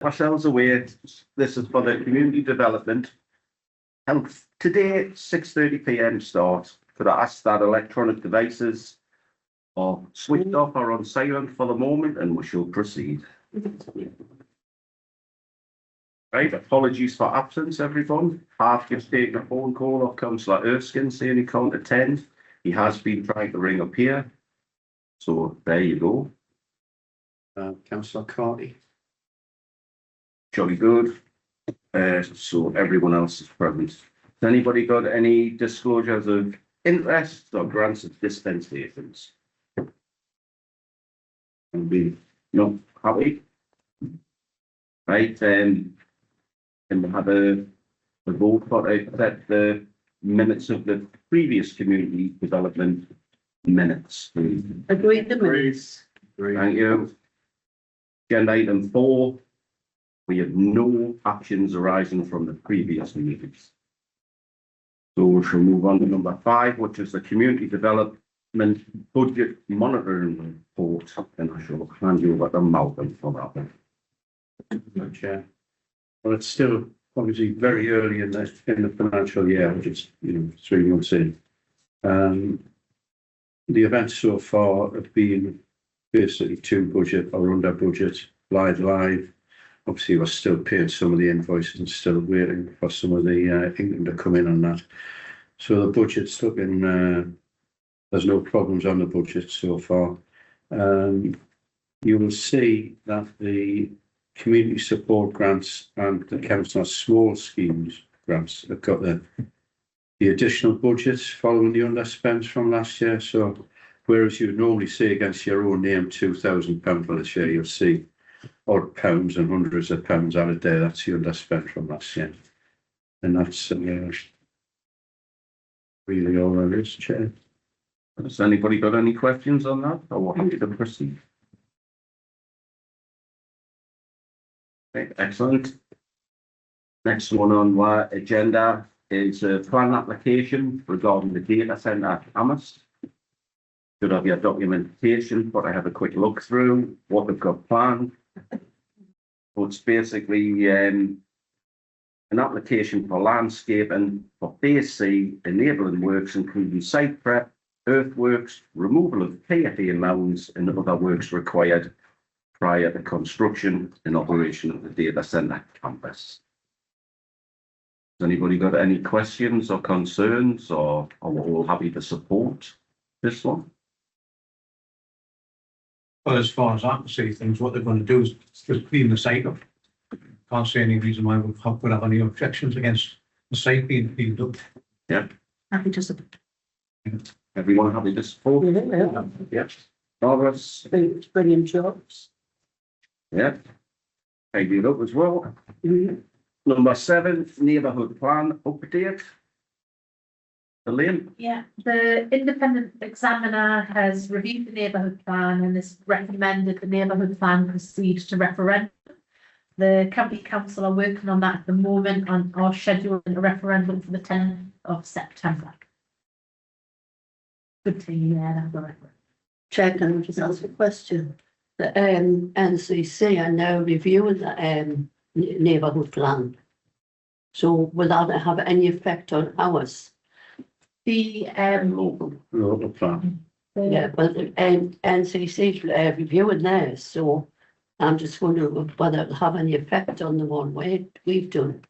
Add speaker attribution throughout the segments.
Speaker 1: ourselves away. This is for the community development. And today, 6:30 p.m. start. Could I ask that electronic devices are switched off or on silent for the moment, and we shall proceed. Right, apologies for absence, everyone. I've just taken a phone call of Councillor Erskine saying he can't attend. He has been trying to ring up here. So there you go.
Speaker 2: Councillor Carty.
Speaker 1: Jolly good. So everyone else is present. Has anybody got any disclosures of interests or grants of dispensations? And be not happy. Right, and we'll have a vote for that the minutes of the previous community development minutes.
Speaker 3: Agreed the minutes.
Speaker 1: Thank you. Agenda item 4. We have no actions arising from the previous meetings. So we shall move on to number 5, which is the community development budget monitoring report, and I shall hand you over to Malcolm for that one.
Speaker 2: Chair. Well, it's still obviously very early in the financial year, which is 3 months in. The events so far have been basically to budget or under budget. Live. Obviously, we're still paying some of the invoices and still waiting for some of the income to come in on that. So the budget's looking. There's no problems on the budget so far. You will see that the community support grants and the council small schemes grants have got the additional budgets following the underspends from last year. So whereas you would normally see against your own name £2,000 for this year, you'll see odd pounds and hundreds of pounds added there. That's the underspend from last year, and that's really all there is, Chair.
Speaker 1: Has anybody got any questions on that, or what happy to proceed? Okay, excellent. Next one on our agenda is a plan application regarding the data centre at Amherst. Should have your documentation, but I have a quick look through what they've got planned. So it's basically an application for landscape and for phase C enabling works, including site prep, earthworks, removal of PFA mounds, and other works required prior to construction and operation of the data centre campus. Has anybody got any questions or concerns, or are we all happy to support this one?
Speaker 4: Well, as far as I can see things, what they're going to do is just clean the site up. Can't see any reason why we would have any objections against the site being cleaned up.
Speaker 1: Yep.
Speaker 3: Happy to support.
Speaker 1: Everyone happy to support?
Speaker 3: Yeah.
Speaker 1: Yes. Marvellous.
Speaker 3: I think it's brilliant jobs.
Speaker 1: Yep. I do look as well. Number 7, neighbourhood plan update. Elaine?
Speaker 5: Yeah, the independent examiner has reviewed the neighbourhood plan and has recommended the neighbourhood plan proceed to referendum. The county council are working on that at the moment and are scheduling a referendum for the 10th of September. Good thing, yeah, that's the referendum.
Speaker 3: Chair, can I just ask a question? The NCC are now reviewing the neighbourhood plan. So will that have any effect on ours?
Speaker 5: The
Speaker 2: Local plan.
Speaker 3: Yeah, but NCC is reviewing theirs, so I'm just wondering whether it'll have any effect on the one we've done.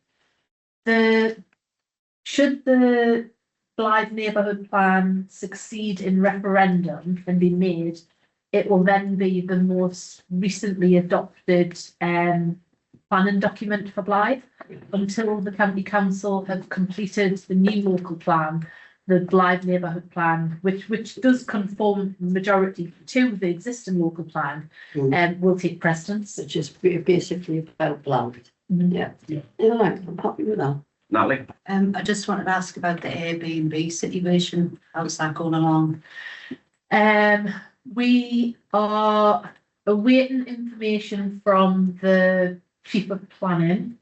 Speaker 5: Should the Blythe neighbourhood plan succeed in referendum and be made, it will then be the most recently adopted planning document for Blythe. Until the county council have completed the new local plan, the Blythe neighbourhood plan, which does conform majority to the existing local plan, will take precedence.
Speaker 3: Which is basically about Blythe. Yeah. I'm happy with that.
Speaker 1: Natalie?
Speaker 6: I just wanted to ask about the Airbnb situation. How's that going along?
Speaker 5: We are awaiting information from the chief of planning,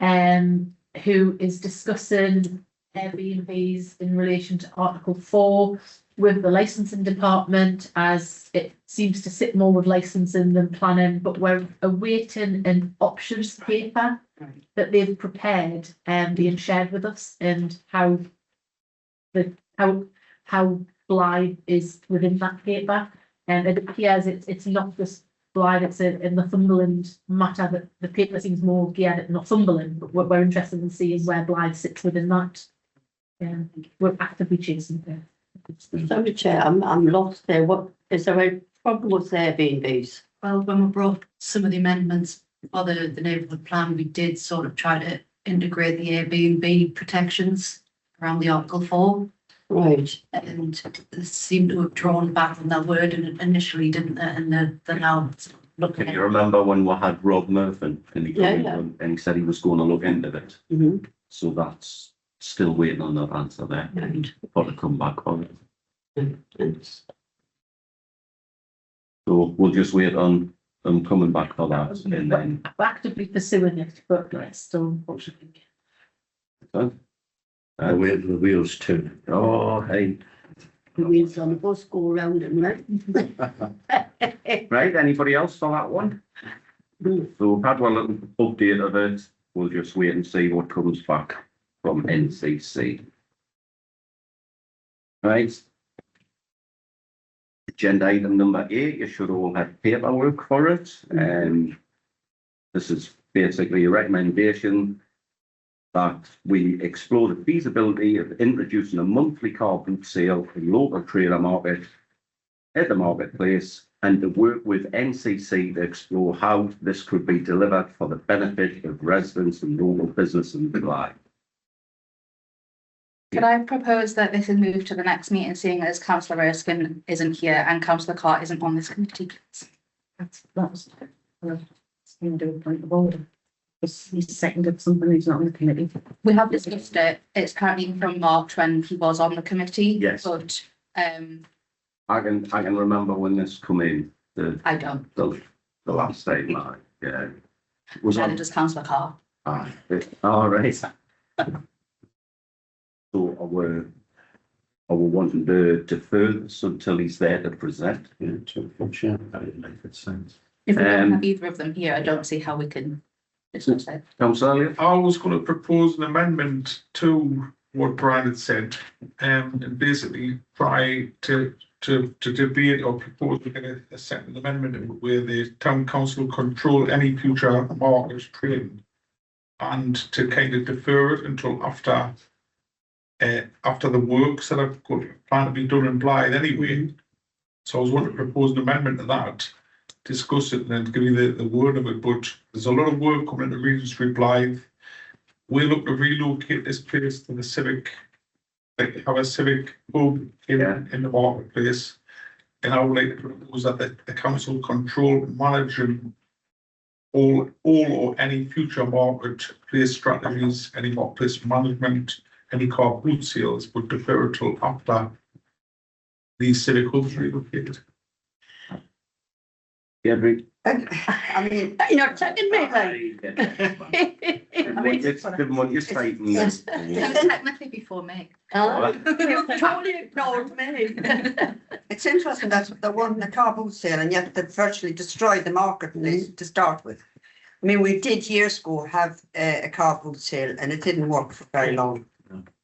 Speaker 5: who is discussing Airbnbs in relation to Article 4 with the licensing department, as it seems to sit more with licensing than planning, but we're awaiting an options paper that they've prepared and being shared with us, and how Blythe is within that paper. And it appears it's not just Blythe, it's a Northumberland matter, that the paper seems more geared at Northumberland, but we're interested in seeing where Blythe sits within that. We're actively chasing it.
Speaker 3: Sorry, Chair, I'm lost there. What, is there a problem with Airbnbs?
Speaker 6: Well, when we brought some of the amendments for the neighbourhood plan, we did sort of try to integrate the Airbnb protections around the Article 4.
Speaker 3: Right,
Speaker 6: And they seem to have drawn back on that word and initially, didn't they? And they're now looking
Speaker 1: Can
Speaker 6: at
Speaker 1: you remember when we had Rob Murphy and he
Speaker 3: Yeah,
Speaker 1: came
Speaker 3: yeah.
Speaker 1: in and he said he was going to look into it?
Speaker 3: mhm,
Speaker 1: So that's still waiting on that answer there
Speaker 3: right,
Speaker 1: for to come back on it.
Speaker 3: thanks.
Speaker 1: So we'll just wait on them coming back for that and then.
Speaker 5: We're actively pursuing it, but
Speaker 1: Right.
Speaker 5: it's still unfortunately.
Speaker 2: The wheels turn.
Speaker 1: Oh, hey,
Speaker 3: The wheels on the bus go round and round.
Speaker 1: right, anybody else for that one? So we've had one little update of it, we'll just wait and see what comes back from NCC. Right. Agenda item number 8, you should all have paperwork for it, and this is basically a recommendation that we explore the feasibility of introducing a monthly car boot sale in local trailer market at the marketplace, and to work with NCC to explore how this could be delivered for the benefit of residents and local business and Blythe.
Speaker 7: Could I propose that this is moved to the next meeting, seeing as councillor Erskine isn't here and councillor Carr isn't on this committee?
Speaker 8: That's going to do a point of order. He's seconded something, he's not on the committee.
Speaker 7: We have discussed it. It's currently from March when he was on the committee.
Speaker 1: Yes.
Speaker 7: But
Speaker 1: I can remember when this come in,
Speaker 7: I don't.
Speaker 1: the last day, like, yeah. Was
Speaker 7: Neither
Speaker 1: on,
Speaker 7: does councillor Carr.
Speaker 1: all right. So are we wanting to defer this until he's there to present?
Speaker 2: Yeah, sure. If it sounds.
Speaker 7: If we don't have either of them here, I don't see how we can discuss it.
Speaker 1: Councillor,
Speaker 9: I was going to propose an amendment to what Brian had said, and basically try to debate or propose a second amendment where the town council control any future market trading, and to kind of defer it until after the works that are planned to be done in Blythe anyway. So I was wanting to propose an amendment to that, discuss it and then give you the word of it, but there's a lot of work coming into Regent Street Blythe. We look to relocate this place to the civic, like have a civic hub in the marketplace. And I would like to propose that the council control managing all or any future marketplace strategies, any marketplace management, any car boot sales, but defer it till after these civic hubs relocated.
Speaker 1: yeah, Rick.
Speaker 3: I mean, you're not checking me, like.
Speaker 1: Give them what you're stating.
Speaker 3: Yes.
Speaker 7: Technically before me.
Speaker 3: You totally ignored me.
Speaker 10: It's interesting that they won the car boot sale and yet they virtually destroyed the marketplace to start with. I mean, we did years ago have a car boot sale and it didn't work for very long.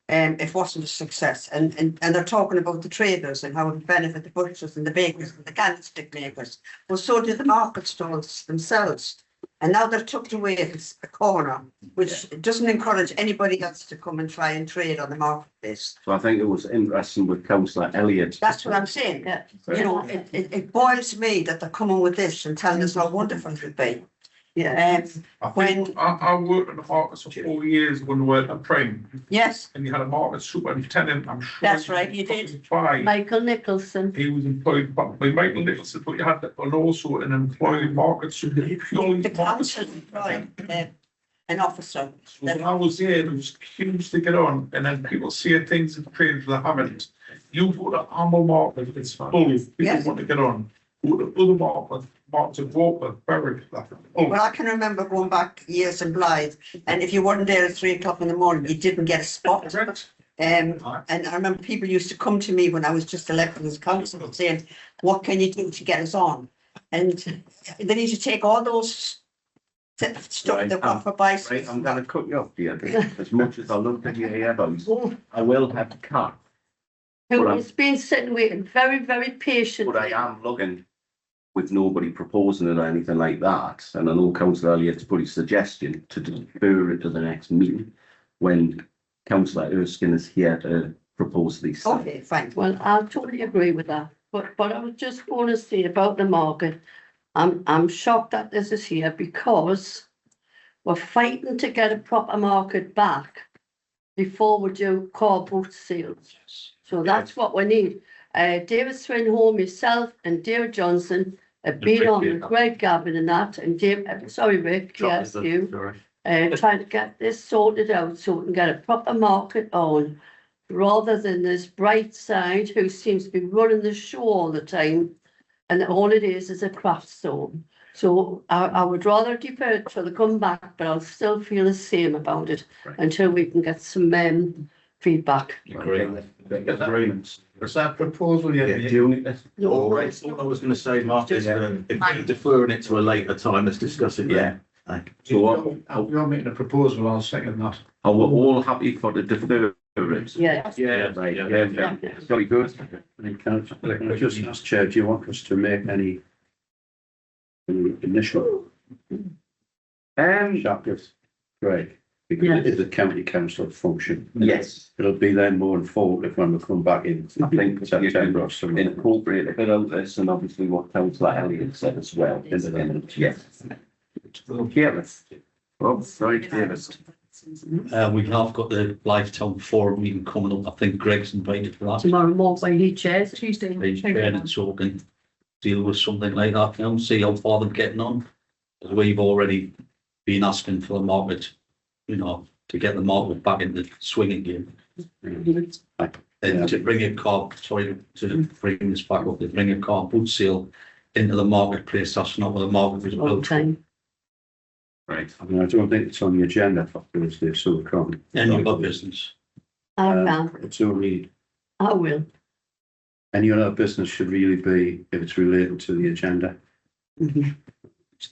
Speaker 10: It wasn't a success, and they're talking about the traders and how it would benefit the butchers and the bakers and the candlestick makers. Well, so did the market stalls themselves. And now they're tucked away in a corner, which doesn't encourage anybody else to come and try and trade on the marketplace.
Speaker 1: So I think it was interesting with Councillor Elliott.
Speaker 10: That's what I'm saying. You know, it boils me that they're coming with this and telling us how wonderful it would be.
Speaker 3: Yeah.
Speaker 9: I worked in the markets for 4 years when we were at Prime,
Speaker 10: Yes,
Speaker 9: and you had a market superintendent, I'm sure.
Speaker 10: That's right, you did.
Speaker 3: Michael Nicholson.
Speaker 9: He was employed by Michael Nicholson, but you had, and also an employed market superintendent, purely
Speaker 10: the
Speaker 9: market
Speaker 10: council employed an officer.
Speaker 9: So when I was there, it was huge to get on, and then people see things in trade that haven't. You go to Humble Market, it's full, people
Speaker 10: Yes.
Speaker 9: want to get on. Go to other markets of Walker, Berwick,
Speaker 10: Well, I can remember going back years in Blythe, and if you weren't there at 3 o'clock in the morning, you didn't get a spot.
Speaker 9: Correct.
Speaker 10: And I remember people used to come to me when I was just elected as councillor saying, what can you do to get us on? And they need to take all those stuff
Speaker 1: Right,
Speaker 10: they've got for bicycles.
Speaker 1: Right, I'm gonna cut you off, dear. As much as I love to hear your voice, I will have a cut,
Speaker 3: Who has been sitting waiting very, very patiently.
Speaker 1: but I am looking with nobody proposing it or anything like that. And I know Councillor Elliott's put his suggestion to defer it to the next meeting when Councillor Erskine is here to propose these things.
Speaker 10: Okay, fine.
Speaker 3: Well, I totally agree with that, but I was just going to say about the market, I'm shocked that this is here because we're fighting to get a proper market back before we do car boot sales. So that's what we need. David Swinholme, myself and David Johnson have been on with Greg Gavin and that, and Rick, yes, you, trying to get this sorted out so we can get a proper market on, rather than this bright side who seems to be running the show all the time, and all it is a craft store. So I would rather defer it till they come back, but I'll still feel the same about it until we can get some feedback.
Speaker 1: Agreements.
Speaker 4: Is that proposal yet?
Speaker 1: Yeah, do you need this?
Speaker 11: All right, all I was going to say, Mark, is if we're deferring it to a later time, let's discuss it then.
Speaker 1: So
Speaker 4: You're making a proposal, I'll second that.
Speaker 1: are we all happy for the deferment?
Speaker 3: Yeah.
Speaker 1: Yeah, right, yeah. Very good.
Speaker 2: Can I just ask, Chair, do you want us to make any initial chapters? Greg, because it is a county council function.
Speaker 1: Yes,
Speaker 2: It'll be then more informative when we come back in.
Speaker 1: I think
Speaker 2: September or something.
Speaker 1: incorporate a bit of this and obviously what Councillor Elliott said as well. Yes. Okay, oh, sorry, David.
Speaker 11: We have got the Lifetime Forum meeting coming up. I think Greg's invited for that.
Speaker 3: Tomorrow morning when he chairs.
Speaker 6: Tuesday.
Speaker 11: And so we can deal with something like that, see how far they're getting on. Because we've already been asking for the market, to get the market back in the swing again. And to bring to bring this back up, to bring a car boot sale into the marketplace, that's not what the market was
Speaker 3: All
Speaker 11: built for.
Speaker 3: time.
Speaker 1: Right.
Speaker 2: I mean, I don't think it's on the agenda for Thursday, so we can't.
Speaker 11: Any other business.
Speaker 3: I can.
Speaker 2: It's only,
Speaker 3: I will.
Speaker 2: any other business should really be if it's related to the agenda.
Speaker 11: It's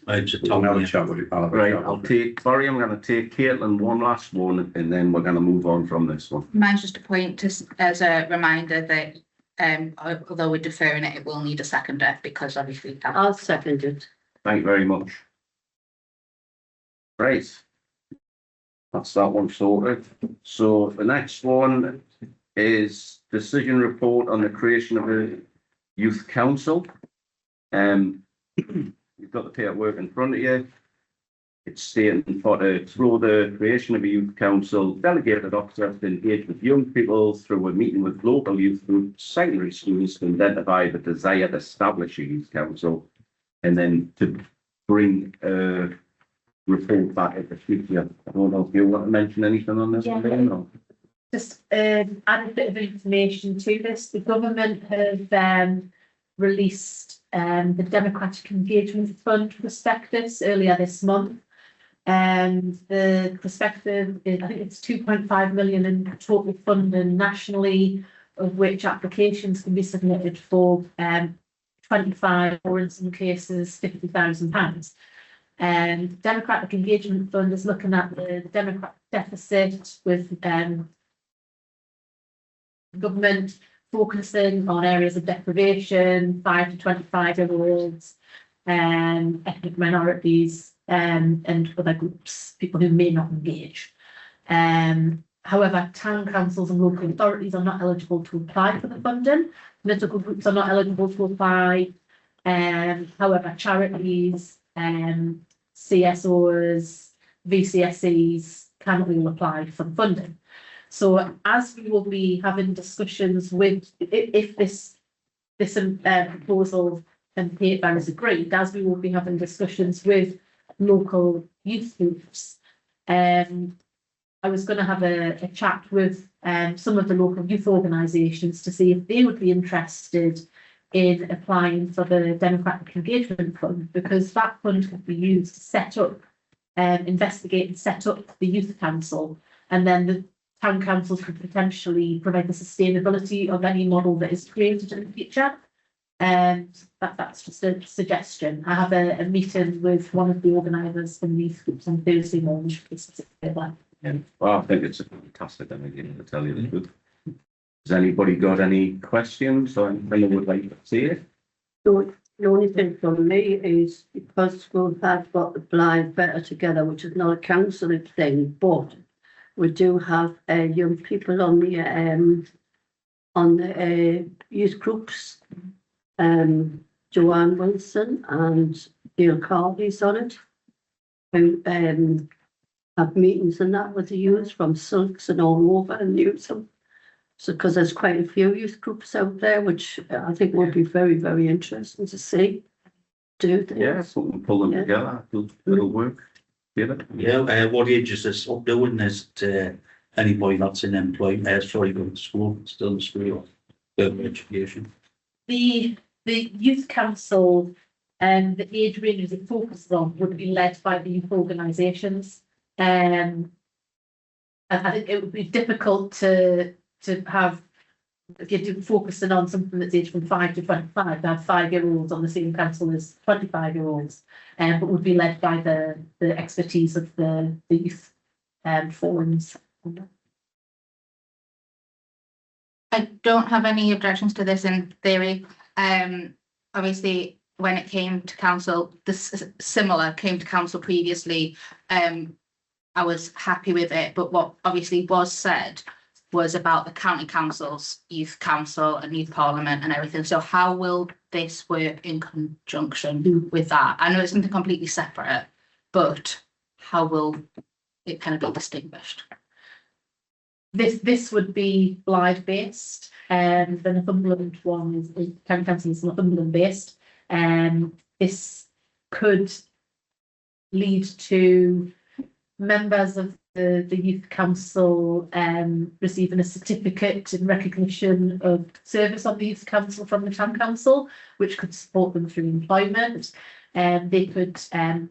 Speaker 11: a
Speaker 2: I'll have a
Speaker 11: town,
Speaker 2: chat with you.
Speaker 1: Right, I'm gonna take Caitlin one last one and then we're gonna move on from this one.
Speaker 7: Mine's just a point as a reminder that although we're deferring it, it will need a seconder because obviously.
Speaker 3: I'll second it.
Speaker 1: Thank you very much. Right. That's that one sorted. So the next one is decision report on the creation of a youth council. You've got the paperwork in front of you. It's stating for through the creation of a youth council, delegated officers to engage with young people through a meeting with local youth groups, secondary schools to identify the desire to establish a youth council, and then to bring report back at the future. I don't know if you want to mention anything on this one, Lynn, or?
Speaker 5: Just add a bit of information to this. The government have released the Democratic Engagement Fund prospectus earlier this month. And the prospectus is, I think it's 2.5 million in total funding nationally, of which applications can be submitted for 25 or in some cases £50,000. And Democratic Engagement Fund is looking at the democratic deficit with government focusing on areas of deprivation, 5 to 25-year-olds, ethnic minorities, and other groups, people who may not engage. However, town councils and local authorities are not eligible to apply for the funding. Political groups are not eligible to apply. However, charities, CSOs, VCSEs can all apply for the funding. So as we will be having discussions with, if this proposal and paper is agreed, as we will be having discussions with local youth groups, I was going to have a chat with some of the local youth organisations to see if they would be interested in applying for the Democratic Engagement Fund, because that fund could be used to set up, investigate and set up the youth council, and then the town councils could potentially provide the sustainability of any model that is created in the future. That's just a suggestion. I have a meeting with one of the organisers from these groups on Thursday morning.
Speaker 1: Well, I think it's a fantastic idea, to tell you the truth. Has anybody got any questions or anything they would like to see?
Speaker 3: So the only thing from me is because we have got the Blythe Better Together, which is not a council thing, but we do have young people on the youth groups. Joanne Wilson and Gail Carley's on it, who have meetings and that with the youth from Silks and all over and use them. So, because there's quite a few youth groups out there, which I think would be very, very interesting to see. Do things.
Speaker 1: Yeah, so we can pull them together, it'll work.
Speaker 11: Yeah, what age is this up doing? Is it anybody that's in employment, sorry, going to school, still in school, further education?
Speaker 5: The youth council and the age ranges it focuses on would be led by the youth organisations. And I think it would be difficult to have, if you're focusing on something that's aged from 5 to 25, to have 5-year-olds on the same council as 25-year-olds, but would be led by the expertise of the youth forums.
Speaker 7: I don't have any objections to this in theory. Obviously, when it came to council, this similar came to council previously. I was happy with it, but what obviously was said was about the county councils, youth council and youth parliament and everything. So how will this work in conjunction with that? I know it's something completely separate, but how will it kind of be distinguished?
Speaker 5: This would be Blythe based, and the Northumberland one is county council is Northumberland based. This could lead to members of the youth council receiving a certificate in recognition of service on the youth council from the town council, which could support them through employment. They could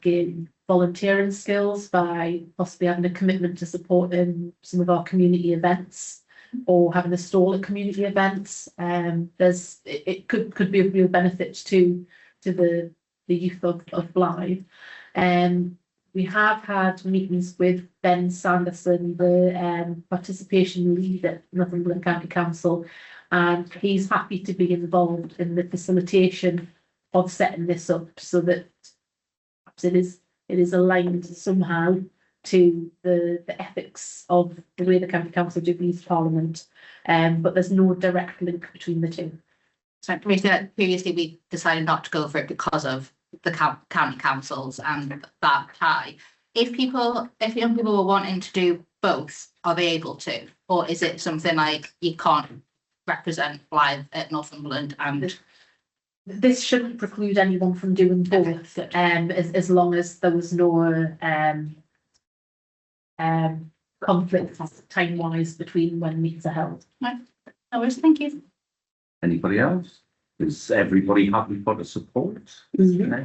Speaker 5: gain volunteering skills by possibly having a commitment to supporting some of our community events or having a stall at community events. It could be of real benefit to the youth of Blythe. We have had meetings with Ben Sanderson, the participation lead at Northumberland County Council, and he's happy to be involved in the facilitation of setting this up so that perhaps it is aligned somehow to the ethics of the way the county council do youth parliament, but there's no direct link between the two.
Speaker 7: So previously we decided not to go for it because of the county councils and that tie. If young people were wanting to do both, are they able to, or is it something like you can't represent Blythe at Northumberland? And
Speaker 5: this shouldn't preclude anyone from doing both, as long as there was no conflict time-wise between when meetings are held.
Speaker 7: No worries, thank you.
Speaker 1: Anybody else? Is everybody happy for the support? Yeah.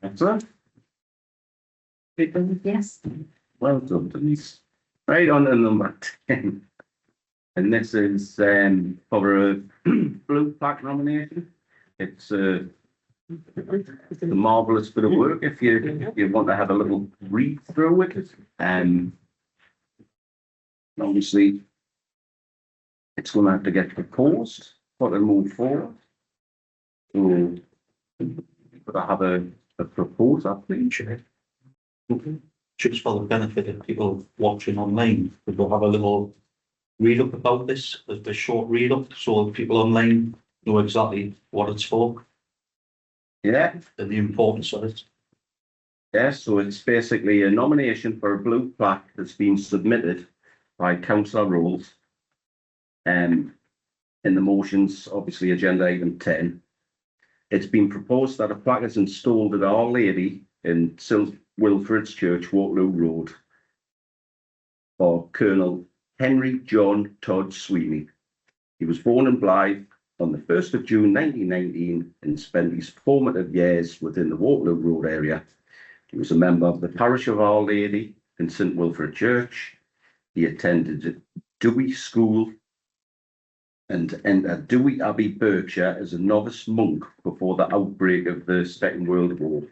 Speaker 1: Excellent.
Speaker 5: Yes.
Speaker 1: Well done, Denise. Right on to number 10. And this is for a blue plaque nomination. It's a marvellous bit of work if you want to have a little read through it. Obviously, it's going to have to get proposed for to move forward. So, could I have a proposal, please?
Speaker 11: Just for the benefit of people watching online, we'll have a little read up about this, a short read up, so people online know exactly what it's for.
Speaker 1: Yeah.
Speaker 11: And the importance of it.
Speaker 1: Yeah, so it's basically a nomination for a blue plaque that's been submitted by Councillor Rolls. In the motions, obviously agenda item 10. It's been proposed that a plaque is installed at Our Lady in St Wilfrid's Church, Waterloo Road, for Colonel Henry John Todd Sweeney. He was born in Blythe on the 1st of June 1919 and spent his formative years within the Waterloo Road area. He was a member of the parish of Our Lady in St Wilfrid Church. He attended Dewey School and entered Dewey Abbey, Berkshire as a novice monk before the outbreak of the Second World War.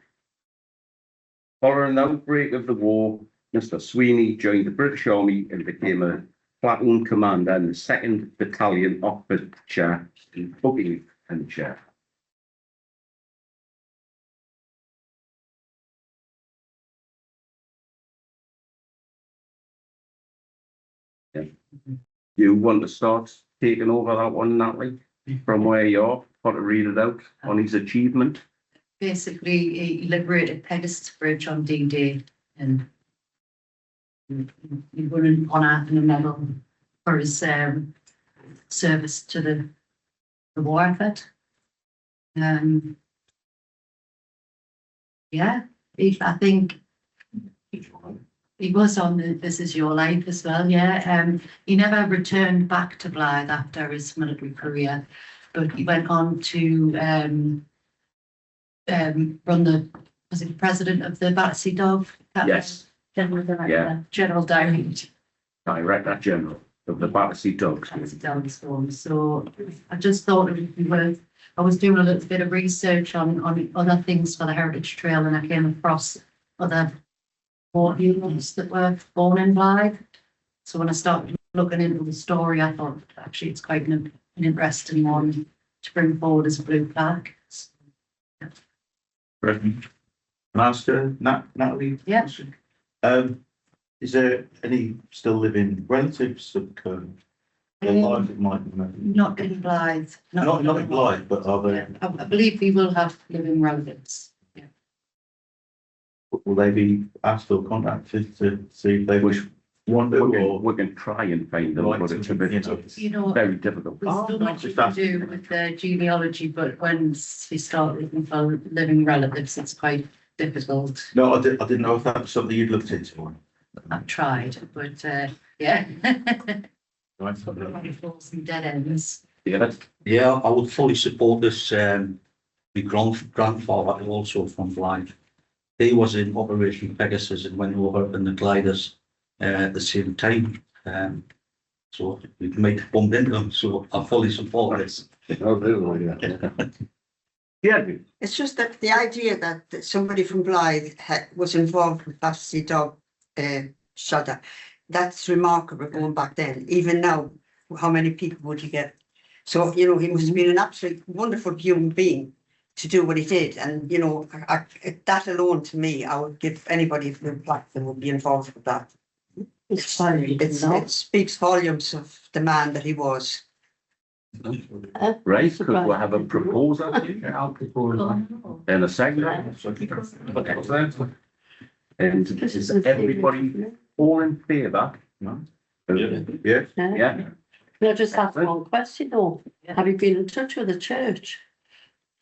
Speaker 1: Following the outbreak of the war, Mr. Sweeney joined the British Army and became a platoon commander in the 2nd Battalion, Oxfordshire in Buckinghamshire. You want to start taking over that one, Natalie, from where you are, want to read it out on his achievement?
Speaker 6: Basically, he liberated Pegasus Bridge on D-Day and he won an honour and a medal for his service to the war effort. Yeah, I think he was on the This Is Your Life as well, yeah. He never returned back to Blythe after his military career, but he went on to was it president of the Battersea Dove?
Speaker 1: Yes,
Speaker 5: General Director.
Speaker 1: Yeah.
Speaker 6: General Director.
Speaker 1: Director General of the Battersea Dogs.
Speaker 6: Battersea Doves Form. So I just thought it would be worth, I was doing a little bit of research on other things for the Heritage Trail and I came across other war heroes that were born in Blythe. So when I started looking into the story, I thought actually it's quite an interesting one to bring forward as a blue plaque.
Speaker 12: Brilliant. Master, Natalie?
Speaker 6: Yeah.
Speaker 12: Is there any still living relatives of Colonel? Alive, it might be.
Speaker 6: Not in Blythe.
Speaker 12: Not in Blythe, but are
Speaker 6: Yeah,
Speaker 12: they,
Speaker 6: I believe we will have living relatives. Yeah.
Speaker 12: will they be asked or contacted to see if they wish one do or?
Speaker 1: We can try and find them, but it's a bit
Speaker 6: You know,
Speaker 1: very difficult.
Speaker 6: there's so much you can do with the genealogy, but once we start looking for living relatives, it's quite difficult.
Speaker 12: No, I didn't know if that was something you'd looked into.
Speaker 6: I've tried, but yeah.
Speaker 12: Right.
Speaker 6: Falls and dead ends.
Speaker 1: Yeah,
Speaker 11: Yeah, I would fully support this. My grandfather also from Blythe. He was in Operation Pegasus and went over in the gliders at the same time. So we might bump into them. So I fully support this.
Speaker 1: yeah,
Speaker 10: It's just that the idea that somebody from Blythe was involved with Battersea Dog shudder, that's remarkable going back then. Even now, how many people would you get? So, you know, he must have been an absolutely wonderful human being to do what he did. And, you know, that alone to me, I would give anybody from Black that would be involved with that.
Speaker 3: It's fine,
Speaker 10: It speaks volumes of the man that he was.
Speaker 1: right, could we have a proposal
Speaker 4: I'll propose that.
Speaker 1: and a second? And is everybody all in favour? No?
Speaker 12: Yeah.
Speaker 1: Yeah,
Speaker 3: Can I just ask one question though? Have you been in touch with the church?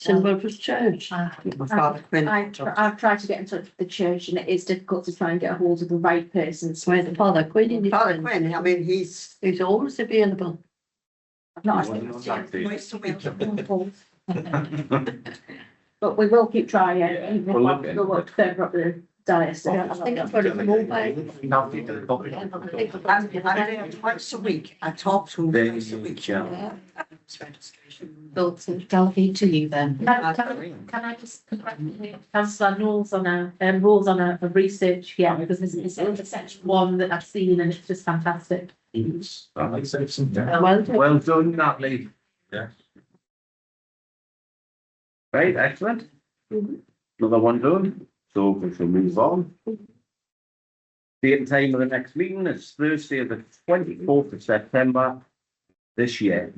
Speaker 3: St Wilbur's Church?
Speaker 10: My father Quinn.
Speaker 5: I've tried to get in touch with the church and it is difficult to try and get a hold of the right person. So
Speaker 3: Where's the Father Quinn?
Speaker 10: Father Quinn, I mean, he's
Speaker 3: He's always available.
Speaker 5: I've not
Speaker 1: Well,
Speaker 5: actually
Speaker 1: not
Speaker 5: received
Speaker 1: that
Speaker 10: twice a week.
Speaker 5: phone calls. But we will keep trying, even if
Speaker 1: We'll
Speaker 5: I
Speaker 1: look into
Speaker 5: go up further up the dais.
Speaker 3: I think I've got his mobile.
Speaker 10: I'm there twice a week. I talk to him
Speaker 1: There
Speaker 10: twice a
Speaker 1: you
Speaker 10: week.
Speaker 1: go.
Speaker 6: Registration. They'll delegate to you then.
Speaker 5: Can I just congratulate Councillor Knowles on rules on a research, yeah, because this is the section one that I've seen and it's just fantastic.
Speaker 3: Well done.
Speaker 1: Well done, Natalie.
Speaker 12: Yeah.
Speaker 1: Right, excellent. Another one done, so we shall move on. Date and time of the next meeting is Thursday, the 24th of September this year.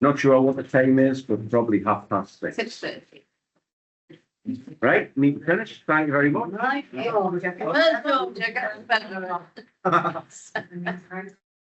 Speaker 1: Not sure what the time is, but probably 6:30.
Speaker 7: 6:30.
Speaker 1: Right, meeting finished. Thank you very much.
Speaker 3: Right.
Speaker 7: Well done, Jack.